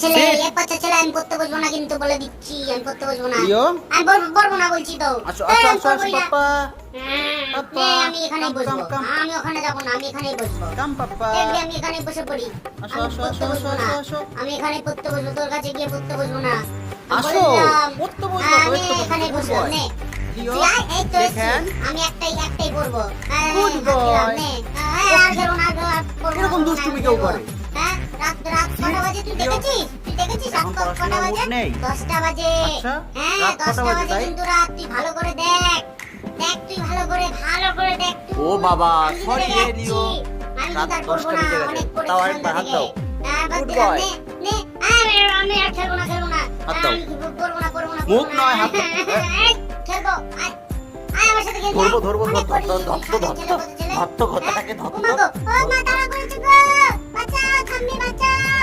ছেলে, Sit. এক বাচ্চা ছেলে, আমি পড়তে বসবো না কিন্তু বলে দিচ্ছি, আমি পড়তে বসবো না। প্রিয় আমি বসবো না বলছি তো। আসো এই, আসো আমি আসো আসো পড়বোই না। পাপ্পা পাপ্পা, এই, আমি এখানেই come, বসবো। come, come. আমি ওখানে যাবো না, আমি এখানেই বসবো। কাম পাপ্পা দেখবি আমি এখানেই বসে পড়ি। আসো, আমি আসো, পড়তে আসো, বসবো আসো, না। আসো। আমি এখানেই পড়তে বসবো, তোর কাছে গিয়ে পড়তে বসবো না। আমি আসো বললাম, পড়তে বসবো তো, আমি এই তো এখানেই good বসবো, boy. নে। প্রিয় তুই আয়, এই তো এসছি। দেখেন আমি একটাই পড়বো। Good দিলাম, boy. নে। আর গেলো না, আর পড়বো না, এরকম পড়বো না, দুষ্টুমি আমি কেউ পড়বো। করে? হ্যাঁ, রাত কটা বাজে তুই প্রিয়, দেখেছিস? তুই দেখেছিস রাত এখন কটা পড়াশোনার বাজে? mood নেই? 10টা বাজে। আচ্ছা, হ্যাঁ, রাত কটা 10টা বাজে বাজে তাই? কিন্তু রাত, তুই ভালো করে দেখ। দেখ তুই ভালো করে দেখ তুই। ও বাবা, আমি কিন্তু sorry রেগে রে যাচ্ছি। লিও। আমি রাত কিন্তু আর 10টা পড়বো না, বেজে গেছে। অনেক পড়েছি তাও আরেকবার সন্ধ্যা হাত দাও। থেকে। বাদ Good দিলাম, boy. নে। আমি আর খেলবো না। হাত দাও। আমি পড়বো না। মুখ নয়, হাত দাও। এই, খেলবো। আয়, আয় আমার সাথে খেলবি। ধরবো, অনেক পড়েছি, ধরতো, ছেলে, ছেলে। ধরতো, ঘটাটাকে ধরতো। ও মা, তাড়া করেছে গো। বাঁচাও, থাম্মি বাঁচাও।